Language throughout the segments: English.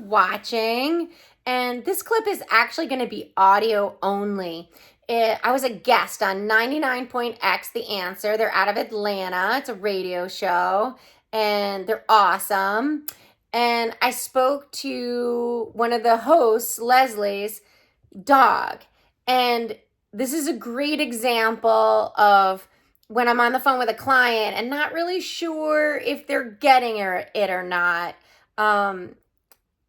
watching. And this clip is actually going to be audio only. I was a guest on 99.X The Answer. They're out of Atlanta. It's a radio show, and they're awesome. And I spoke to one of the hosts, Leslie's dog. And this is a great example of when I'm on the phone with a client and not really sure if they're getting it or not.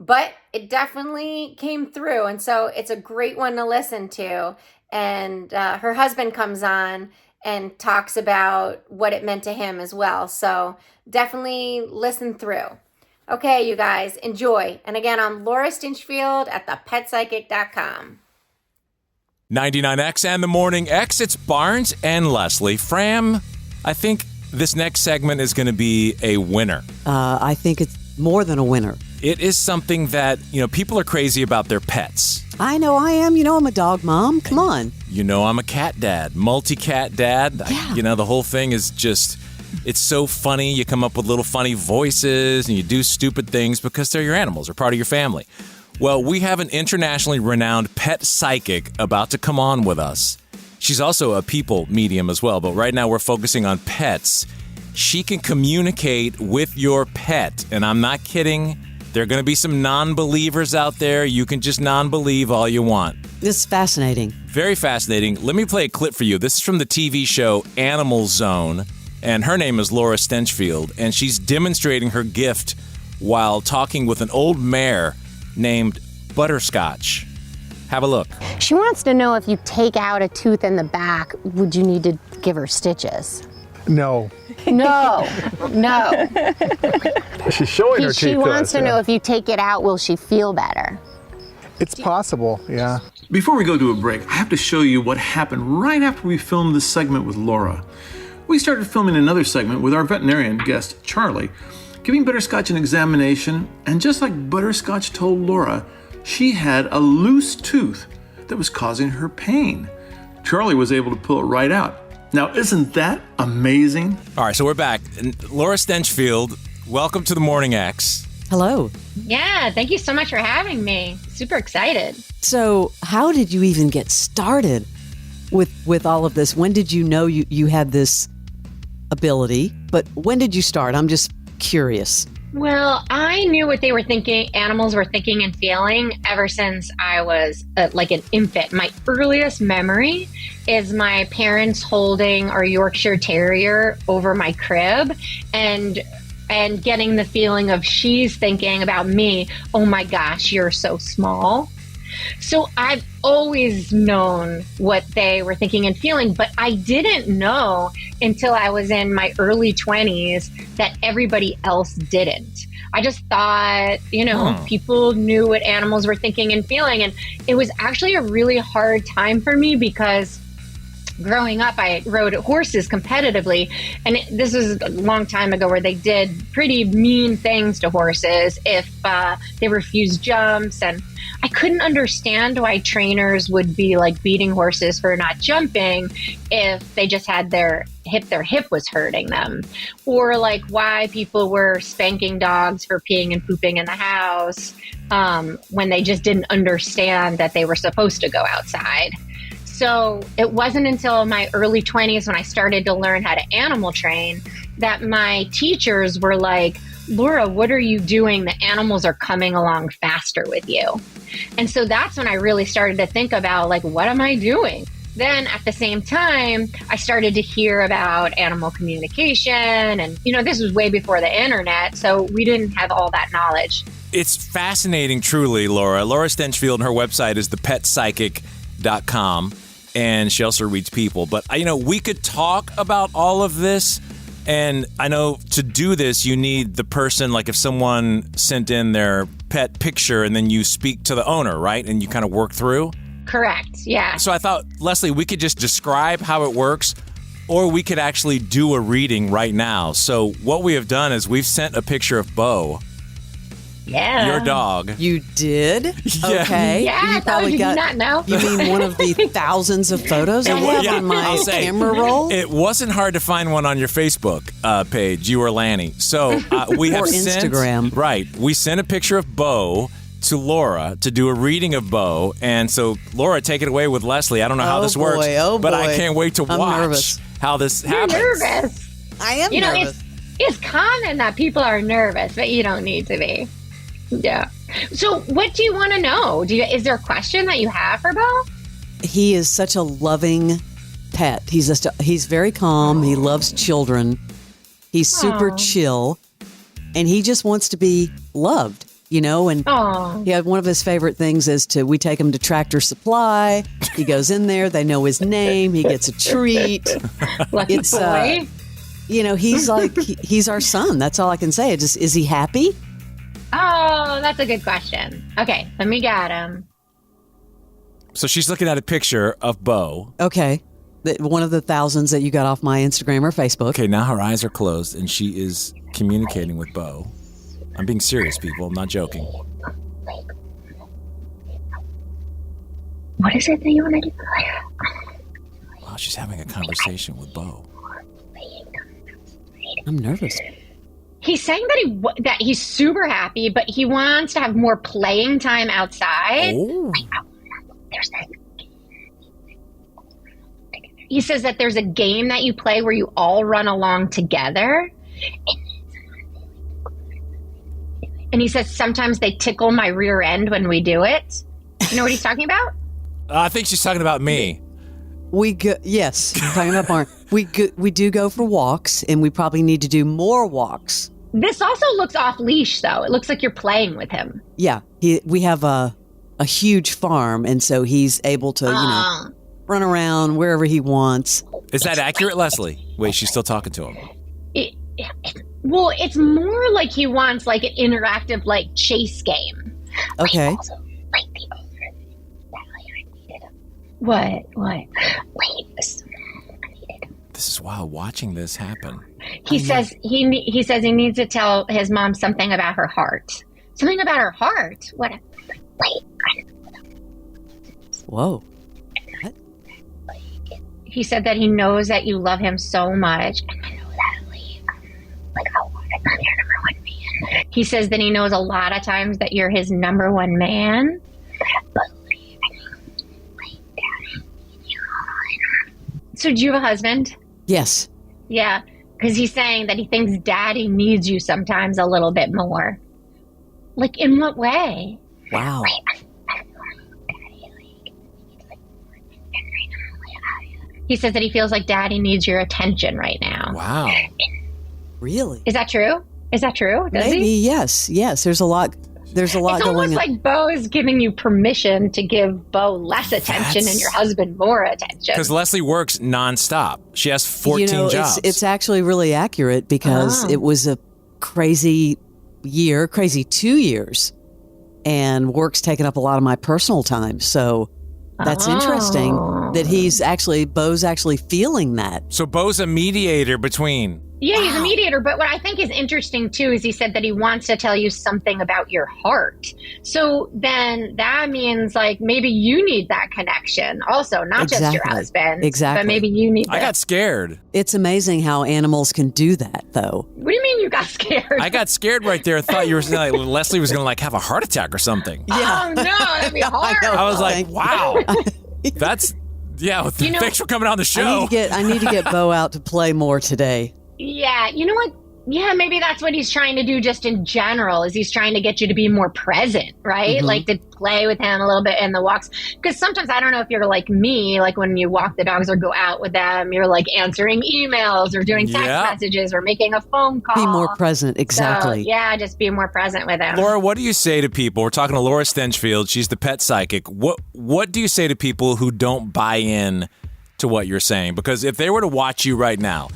But it definitely came through. And so it's a great one to listen to. And her husband comes on and talks about what it meant to him as well. So definitely listen through. Okay, you guys, enjoy. And again, I'm Laura Stinchfield at thepetpsychic.com. 99X and the Morning X, it's Barnes and Leslie. Fram, I think this next segment is going to be a winner. I think it's more than a winner. It is something that, people are crazy about their pets. I know I am. I'm a dog mom. Come on. I'm a cat dad, multi-cat dad. Yeah. The whole thing is just, it's so funny. You come up with little funny voices and you do stupid things because they're your animals. They're part of your family. Well, we have an internationally renowned pet psychic about to come on with us. She's also a people medium as well, but right now we're focusing on pets. She can communicate with your pet, and I'm not kidding. There are going to be some non-believers out there. You can just non-believe all you want. This is fascinating. Very fascinating. Let me play a clip for you. This is from the TV show Animal Zone, and her name is Laura Stinchfield, and she's demonstrating her gift while talking with an old mare named Butterscotch. Have a look. She wants to know if you take out a tooth in the back, would you need to give her stitches? No. No. She's showing her teeth. She wants to know if you take it out, will she feel better? It's possible, yeah. Before we go to a break, I have to show you what happened right after we filmed this segment with Laura. We started filming another segment with our veterinarian guest, Charlie, giving Butterscotch an examination, and just like Butterscotch told Laura, she had a loose tooth that was causing her pain. Charlie was able to pull it right out. Now, isn't that amazing? All right, so we're back. And Laura Stinchfield, welcome to the Morning X. Hello. Yeah, thank you so much for having me. Super excited. So how did you even get started with all of this? When did you know you had this ability? But when did you start? I'm just curious. Well, I knew what they were thinking, animals were thinking and feeling ever since I was like an infant. My earliest memory is my parents holding our Yorkshire Terrier over my crib and getting the feeling of she's thinking about me, oh my gosh, you're so small. So I've always known what they were thinking and feeling, but I didn't know until I was in my early 20s that everybody else didn't. I just thought, people knew what animals were thinking and feeling. And it was actually a really hard time for me because growing up, I rode horses competitively. And this was a long time ago where they did pretty mean things to horses if they refused jumps. And I couldn't understand why trainers would be like beating horses for not jumping if they just had their hip was hurting them, or like why people were spanking dogs for peeing and pooping in the house when they just didn't understand that they were supposed to go outside. So it wasn't until my early 20s when I started to learn how to animal train that my teachers were like, Laura, what are you doing? The animals are coming along faster with you. And so that's when I really started to think about, like, what am I doing? Then at the same time, I started to hear about animal communication. And, this was way before the internet, so we didn't have all that knowledge. It's fascinating, truly, Laura. Laura Stinchfield, and her website is thepetpsychic.com. And she also reads people. But, we could talk about all of this. And I know to do this, you need the person, like if someone sent in their pet picture and then you speak to the owner, right? And you kind of work through? Correct, yeah. So I thought, Leslie, we could just describe how it works, or we could actually do a reading right now. So what we have done is we've sent a picture of Bo. Yeah. Your dog. You did? Yeah. Okay. Yeah, you probably did you not know? You mean one of the thousands of photos I have on my camera roll? It wasn't hard to find one on your Facebook page, you or Lanny. So we have or Instagram. Right. We sent a picture of Bo to Laura to do a reading of Bo. And so, Laura, take it away with Leslie. I don't know how this works, but I can't wait to watch nervous. how this You're happens. nervous. I am nervous. It's common that people are nervous, but you don't need to be. Yeah. So what do you want to know? Is there a question that you have for Bo? He is such a loving pet. He's very calm. He loves children. He's super chill, and he just wants to be loved, you know. And one of his favorite things is we take him to Tractor Supply. He goes in there. They know his name. He gets a treat. Lucky boy. He's like he's our son. That's all I can say. Is he happy? Oh, that's a good question. Okay, let me get him. So she's looking at a picture of Bo. Okay. One of the thousands that you got off my Instagram or Facebook. Okay, now her eyes are closed and she is communicating with Bo. I'm being serious, people. I'm not joking. What is it that you want to do? Wow, she's having a conversation with Bo. I'm nervous. He's saying that he's super happy, but he wants to have more playing time outside. Oh. He says that there's a game that you play where you all run along together. And he says sometimes they tickle my rear end when we do it. You know what he's talking about? I think she's talking about me. Yes, talking about Barn. We do go for walks, and we probably need to do more walks. This also looks off leash, though. It looks like you're playing with him. Yeah, we have a huge farm, and so he's able to, run around wherever he wants. Is that accurate, Leslie? Wait, she's still talking to him. Well, it's more like he wants like an interactive like chase game. Okay. What? This is wild watching this happen. He says he needs to tell his mom something about her heart. Something about her heart. What? Whoa. He said that he knows that you love him so much. And I know that, I'm your number one man. He says that he knows a lot of times that you're his number one man. So do you have a husband? Yes. Yeah, because he's saying that he thinks daddy needs you sometimes a little bit more. Like, in what way? Wow. He says that he feels like daddy needs your attention right now. Wow. Really? Is that true? Does Maybe, he? Yes. There's a lot It's going on. almost like Bo is giving you permission to give Bo less attention and your husband more attention. Because Leslie works nonstop. She has 14 jobs. It's actually really accurate because it was a crazy 2 years, and work's taken up a lot of my personal time. So that's interesting that Bo's actually feeling that. So Bo's a mediator between. Yeah, he's a mediator. But what I think is interesting, too, is he said that he wants to tell you something about your heart. So then that means, like, maybe you need that connection also, not just your husband. Exactly. But maybe you need that. I got scared. It's amazing how animals can do that, though. What do you mean you got scared? I got scared right there. I thought you were saying like Leslie was going to like have a heart attack or something. Yeah. Oh, no, that'd be horrible. I was like, wow. That's, thanks for coming on the show. I need to get Bo out to play more today. Yeah, you know what? Yeah, maybe that's what he's trying to do just in general, is he's trying to get you to be more present, right? Mm-hmm. Like to play with him a little bit in the walks. Because sometimes, I don't know if you're like me, like when you walk the dogs or go out with them, you're like answering emails or doing text messages or making a phone call. Be more present, exactly. So, yeah, just be more present with them. Laura, what do you say to people? We're talking to Laura Stinchfield. She's the pet psychic. What do you say to people who don't buy in to what you're saying? Because if they were to watch you right now,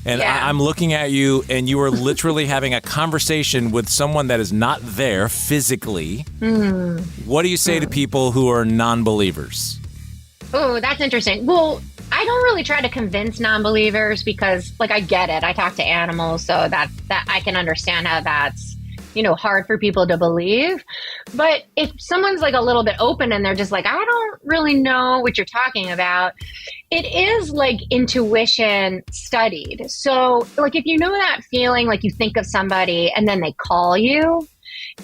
and I'm looking at you, and you are literally having a conversation with someone that is not there physically. What do you say to people who are non-believers? Oh, that's interesting. Well, I don't really try to convince non-believers because, like, I get it. I talk to animals, so that I can understand how that's, hard for people to believe. But if someone's like a little bit open and they're just like, I don't really know what you're talking about, it is like intuition studied. So like if you know that feeling like you think of somebody and then they call you,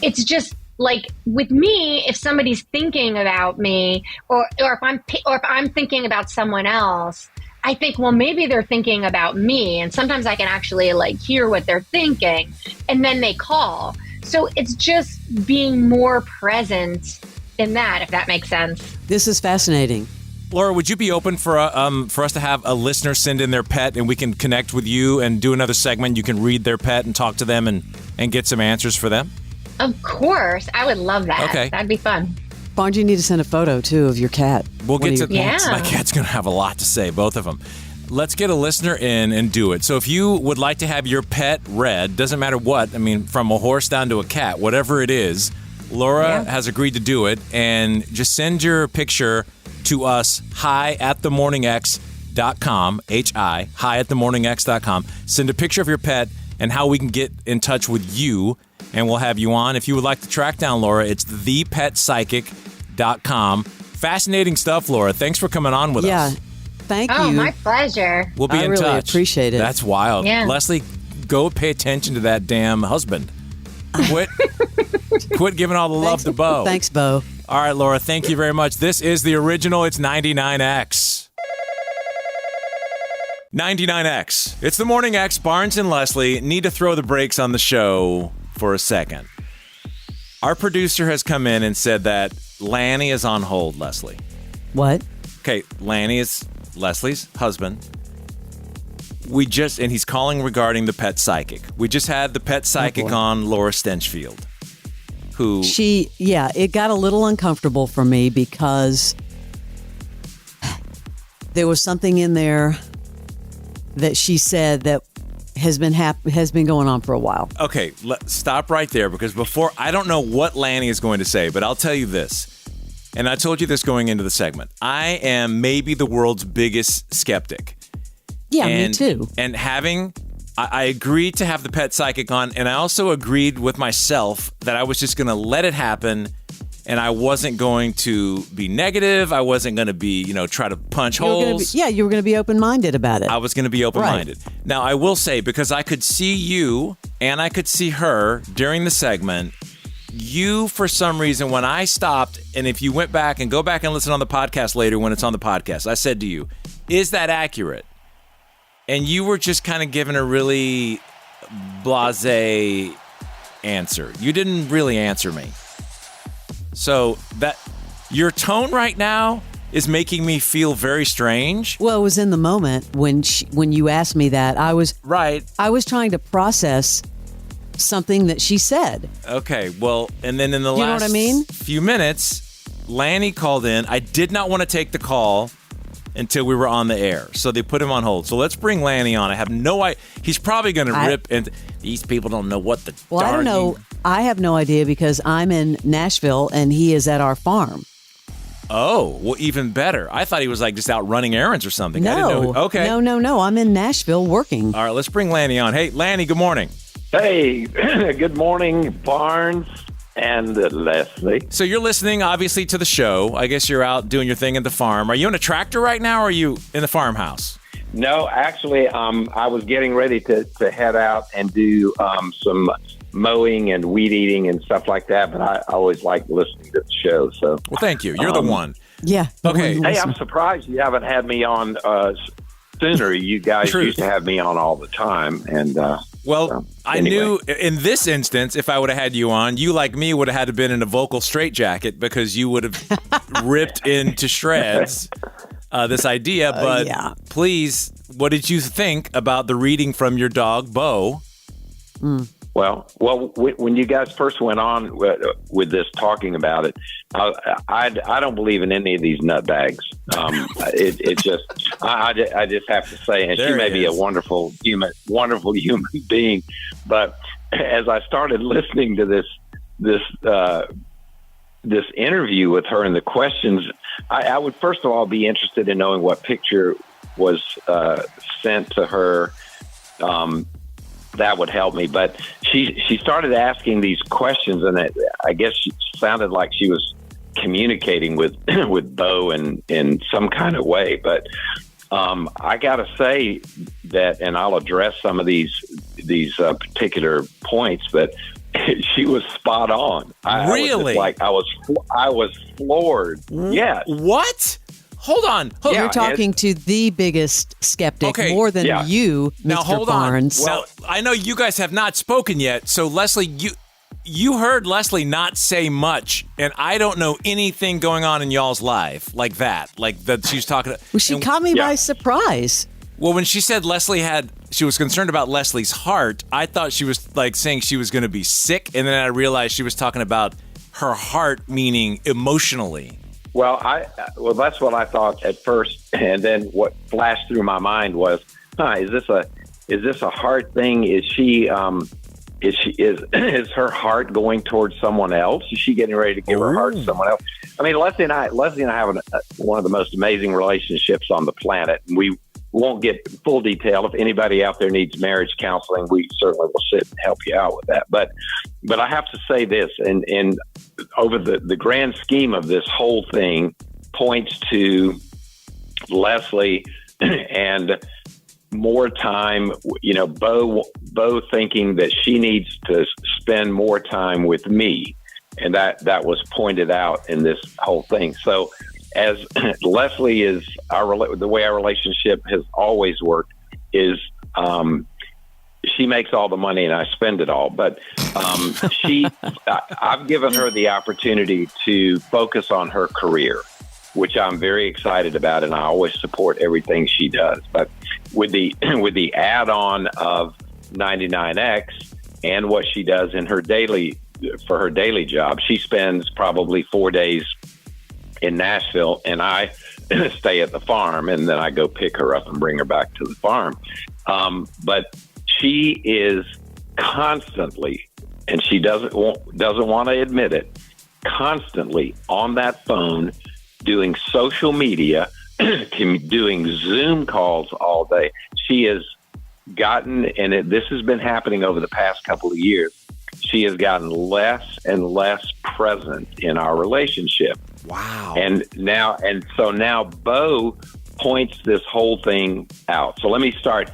it's just like with me, if somebody's thinking about me, or if I'm thinking about someone else, I think, well, maybe they're thinking about me. And sometimes I can actually like hear what they're thinking, and then they call. So it's just being more present in that, if that makes sense. This is fascinating. Laura, would you be open for us to have a listener send in their pet and we can connect with you and do another segment? You can read their pet and talk to them and get some answers for them? Of course. I would love that. Okay. That'd be fun. Barnes, you need to send a photo, too, of your cat. We'll get to cats. Yeah. My cat's going to have a lot to say, both of them. Let's get a listener in and do it. So if you would like to have your pet read, doesn't matter what, I mean, from a horse down to a cat, whatever it is, Laura has agreed to do it. And just send your picture to us, hi@themorningx.com, hi@themorningx.com. Send a picture of your pet and how we can get in touch with you, and we'll have you on. If you would like to track down Laura, it's thepetpsychic.com. Fascinating stuff, Laura. Thanks for coming on with us. Yeah, thank you. Oh, my pleasure. We'll be in really touch. Appreciate it. That's wild. Yeah. Leslie, go pay attention to that damn husband. Quit giving all the love to Bo. Thanks, Bo. All right, Laura, thank you very much. This is the original. It's 99X. 99X. It's the Morning X. Barnes and Leslie need to throw the brakes on the show for a second. Our producer has come in and said that Lanny is on hold, Leslie. What? Okay, Lanny is Leslie's husband. And he's calling regarding the pet psychic. We just had the pet psychic on, Laura Stinchfield, who... it got a little uncomfortable for me because there was something in there that she said that has been going on for a while. Okay, stop right there, because I don't know what Lanny is going to say, but I'll tell you this. And I told you this going into the segment. I am maybe the world's biggest skeptic. Yeah, me too. And I agreed to have the pet psychic on, and I also agreed with myself that I was just going to let it happen, and I wasn't going to be negative. I wasn't going to be, try to punch holes. You were going to be open-minded about it. I was going to be open-minded. Right. Now, I will say, because I could see you and I could see her during the segment, you, for some reason, when I stopped, and if you went back and go back and listen on the podcast later when it's on the podcast, I said to you, is that accurate? And you were just kind of giving a really blasé answer. You didn't really answer me. So that your tone right now is making me feel very strange. Well, it was in the moment when you asked me that. I was trying to process something that she said. Okay, well, and then in the last few minutes, Lanny called in. I did not want to take the call until we were on the air, so they put him on hold. So let's bring Lanny on. I have no idea. He's probably going to rip, and these people don't know what the Well, I don't know. I have no idea because I'm in Nashville and he is at our farm. Oh, well, even better. I thought he was just out running errands or something. No. I didn't know. Okay. No. I'm in Nashville working. All right, let's bring Lanny on. Hey, Lanny, good morning. Hey, good morning, Barnes and Leslie. So you're listening, obviously, to the show. I guess you're out doing your thing at the farm. Are you in a tractor right now, or are you in the farmhouse? No, actually, I was getting ready to head out and do some mowing and weed eating and stuff like that, but I always like listening to the show. So, well, thank you. You're the one. Yeah. Okay. Hey, I'm surprised you haven't had me on sooner. You guys used to have me on all the time, and I knew in this instance, if I would have had you on, you, like me, would have had to been in a vocal straitjacket because you would have ripped into shreds this idea. But please, what did you think about the reading from your dog, Bo? Well, when you guys first went on with this talking about it, I don't believe in any of these nutbags. I just have to say, and she may be a wonderful human being, but as I started listening to this interview with her and the questions, I would first of all be interested in knowing what picture was sent to her. That would help me. But she started asking these questions, and I guess she sounded like she was communicating with Bo in some kind of way. But I got to say that, and I'll address some of these particular points. But she was spot on. Really? I was floored. Yes. What? Hold on. You're talking to the biggest skeptic, Okay, more than you, Mr. Now hold Barnes. on. Well, I know you guys have not spoken yet, so Leslie, you heard Leslie not say much, and I don't know anything going on in y'all's life like that. Like that she's talking. Well, she caught me by surprise. Well, when she said she was concerned about Leslie's heart, I thought she was like saying she was going to be sick, and then I realized she was talking about her heart, meaning emotionally. Well, that's what I thought at first, and then what flashed through my mind was, is this a heart thing? Is she is her heart going towards someone else? Is she getting ready to give her heart to someone else? I mean, Leslie and I have one of the most amazing relationships on the planet, and we won't get full detail. If anybody out there needs marriage counseling, we certainly will sit and help you out with that. But I have to say this, and over the grand scheme of this whole thing points to Leslie and more time, Bo thinking that she needs to spend more time with me. And that was pointed out in this whole thing. So as Leslie is the way our relationship has always worked is, she makes all the money and I spend it all. But I've given her the opportunity to focus on her career, which I'm very excited about, and I always support everything she does. But with the add-on of 99X and what she does in her daily job, she spends probably 4 days in Nashville, and I stay at the farm, and then I go pick her up and bring her back to the farm. But she is constantly, and she doesn't want to admit it, constantly on that phone doing social media, doing Zoom calls all day. She has gotten, and this has been happening over the past couple of years, she has gotten less and less present in our relationship. Wow. So now Bo points this whole thing out. So let me start.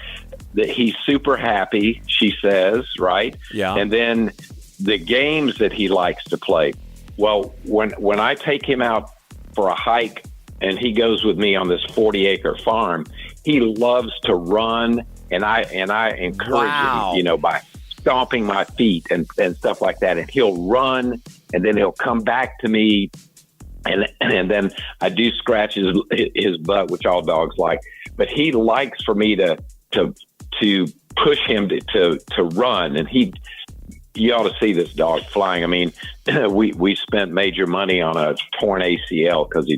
That he's super happy, she says, right? Yeah. And then the games that he likes to play. Well, when I take him out for a hike and he goes with me on this 40-acre farm, he loves to run, and I encourage him, by stomping my feet and stuff like that. And he'll run, and then he'll come back to me, and then I do scratch his butt, which all dogs like. But he likes for me to push him to run, and you ought to see this dog flying. I mean, we spent major money on a torn ACL because he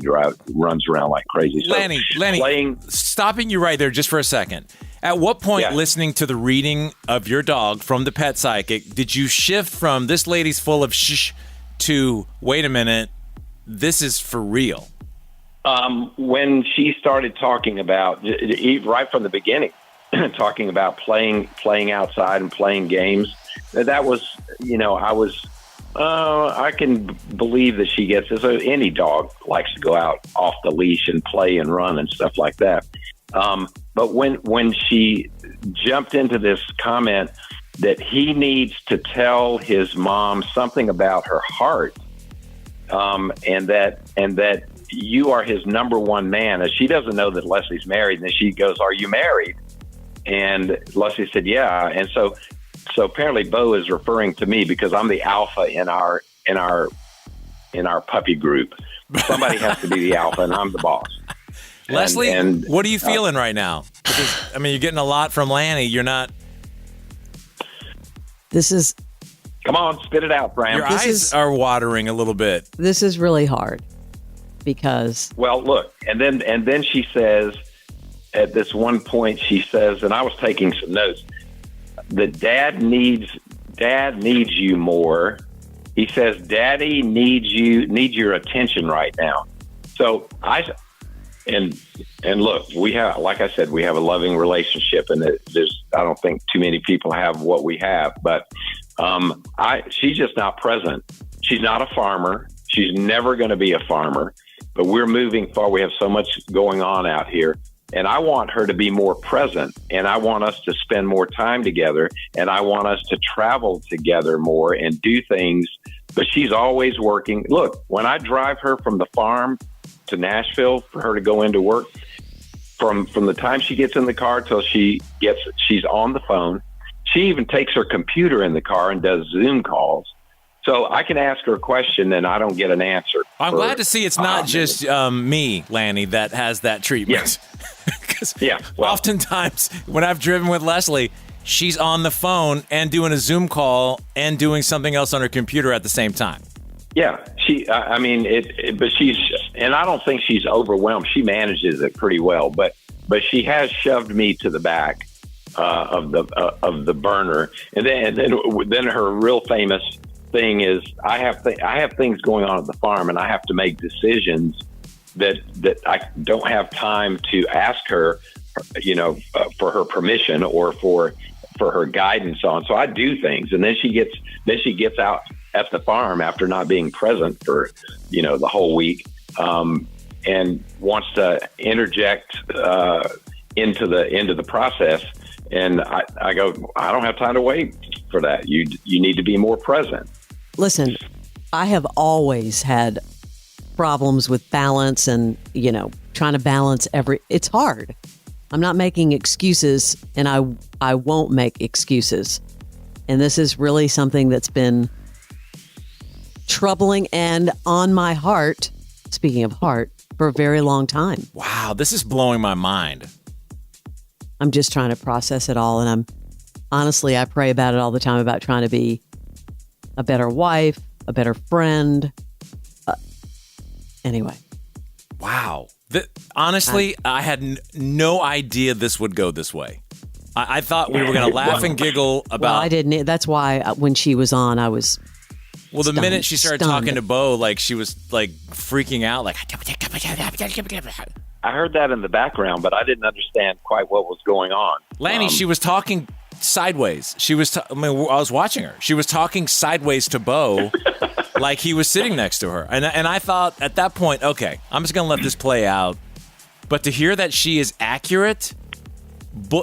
runs around like crazy. So Lanny, stopping you right there just for a second. At what point, listening to the reading of your dog from the pet psychic, did you shift from this lady's full of shh to wait a minute, this is for real? When she started talking about, right from the beginning, talking about playing outside and playing games, that was, I can believe that she gets this. Any dog likes to go out off the leash and play and run and stuff like that. But when she jumped into this comment that he needs to tell his mom something about her heart, and that you are his number one man, as she doesn't know that Leslie's married, and then she goes, "Are you married?" And Leslie said, "Yeah." And so apparently Bo is referring to me because I'm the alpha in our puppy group. Somebody has to be the alpha, and I'm the boss. Leslie, what are you feeling right now? Because, you're getting a lot from Lanny. You're not. Come on, spit it out, Fram. Your eyes are watering a little bit. This is really hard because. Well, look, and then she says, at this one point, she says, and I was taking some notes, that Dad needs you more. He says, Daddy needs your attention right now. So and look, we have, like I said, we have a loving relationship, and I don't think too many people have what we have, but she's just not present. She's not a farmer. She's never going to be a farmer, but we're moving forward. We have so much going on out here. And I want her to be more present, and I want us to spend more time together, and I want us to travel together more and do things. But she's always working. Look, when I drive her from the farm to Nashville for her to go into work, from the time she gets in the car till she's on the phone. She even takes her computer in the car and does Zoom calls. So I can ask her a question and I don't get an answer. I'm glad to see it's not just me, Lanny, that has that treatment. Yeah. Well, oftentimes when I've driven with Leslie, she's on the phone and doing a Zoom call and doing something else on her computer at the same time. yeah, but she's, and I don't think she's overwhelmed. She manages it pretty well, but she has shoved me to the back of the burner. And then her real famous thing is I have things going on at the farm, and I have to make decisions that I don't have time to ask her, for her permission or for her guidance on. So I do things, and then she gets out at the farm after not being present for the whole week, and wants to interject into the process. And I go, I don't have time to wait for that. You need to be more present. Listen, I have always had problems with balance and, trying to balance it's hard. I'm not making excuses, and I won't make excuses. And this is really something that's been troubling and on my heart, speaking of heart, for a very long time. Wow, this is blowing my mind. I'm just trying to process it all. And I pray about it all the time, about trying to be a better wife, a better friend. Anyway. Wow. Honestly, I had no idea this would go this way. I thought we were going to laugh and giggle about... Well, I didn't. That's why when she was on, I was... Well, the minute she started talking to Bo, like she was like freaking out, like... I heard that in the background, but I didn't understand quite what was going on. Lanny, she was talking sideways. I was watching her. She was talking sideways to Bo, like he was sitting next to her. And I thought at that point, okay, I'm just going to let this play out. But to hear that she is accurate,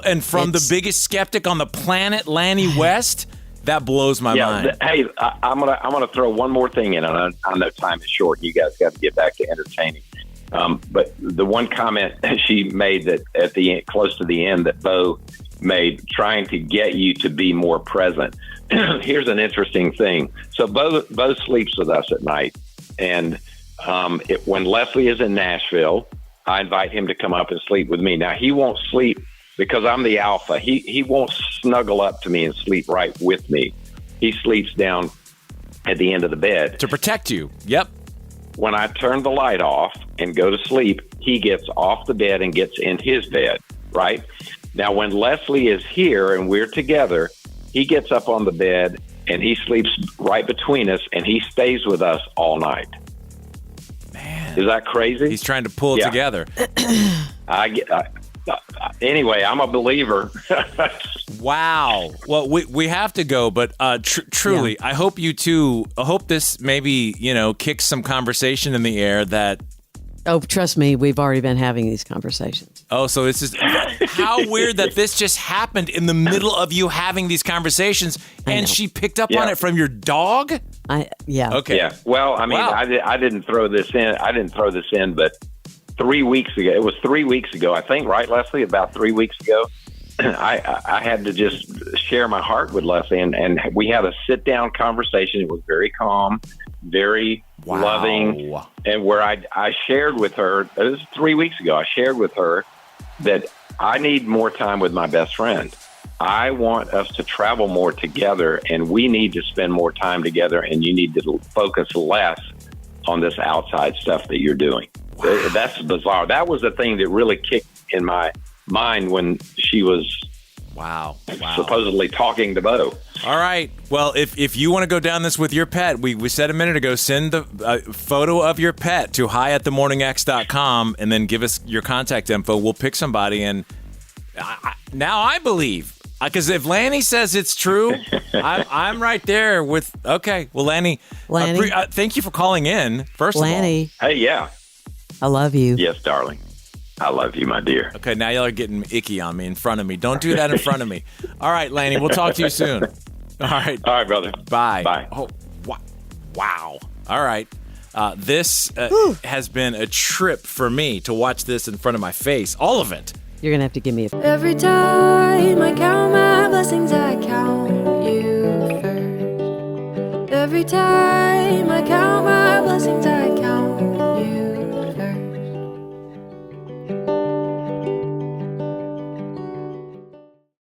and from the biggest skeptic on the planet, Lanny West, that blows my mind. Hey, I'm gonna throw one more thing in. I know time is short. You guys got to get back to entertaining. But the one comment she made that at the end, close to the end, that Bo made, trying to get you to be more present. Here's an interesting thing. So Bo sleeps with us at night, and when Leslie is in Nashville, I invite him to come up and sleep with me. Now he won't sleep because I'm the alpha. He won't snuggle up to me and sleep right with me. He sleeps down at the end of the bed to protect you. Yep. When I turn the light off and go to sleep, he gets off the bed and gets in his bed, right? Now, when Leslie is here and we're together, he gets up on the bed and he sleeps right between us, and he stays with us all night. Man. Is that crazy? He's trying to pull it together. Anyway, I'm a believer. Wow. Well, we have to go, but truly, I hope you two. I hope this maybe kicks some conversation in the air that. Oh, trust me, we've already been having these conversations. Oh, so it's just how weird that this just happened in the middle of you having these conversations, and she picked up on it from your dog. Okay. Yeah. Well, I mean, I didn't throw this in. But 3 weeks ago, it was 3 weeks ago, I think, right, Leslie? About 3 weeks ago, I had to just share my heart with Leslie, and we had a sit-down conversation. It was very calm, very loving, and where I shared with her, it was 3 weeks ago, I shared with her that I need more time with my best friend. I want us to travel more together, and we need to spend more time together, and you need to focus less on this outside stuff that you're doing. Wow. That's bizarre. That was the thing that really kicked in my mind when she was supposedly talking to Bo. All right. Well, if you want to go down this with your pet, we said a minute ago, send the photo of your pet to hi@themorningx.com and then give us your contact info. We'll pick somebody. And now I believe, because if Lanny says it's true, I'm right there with, okay. Well, Lanny, thank you for calling in, first of all. Hey, yeah. I love you. Yes, darling. I love you, my dear. Okay, now y'all are getting icky on me in front of me. Don't do that in front of me. All right, Lanny, we'll talk to you soon. All right. All right, brother. Bye. Bye. Oh, wow. All right. This has been a trip for me to watch this in front of my face. All of it. You're going to have to give me Every time I count my blessings, I count you first. Every time I count my blessings, I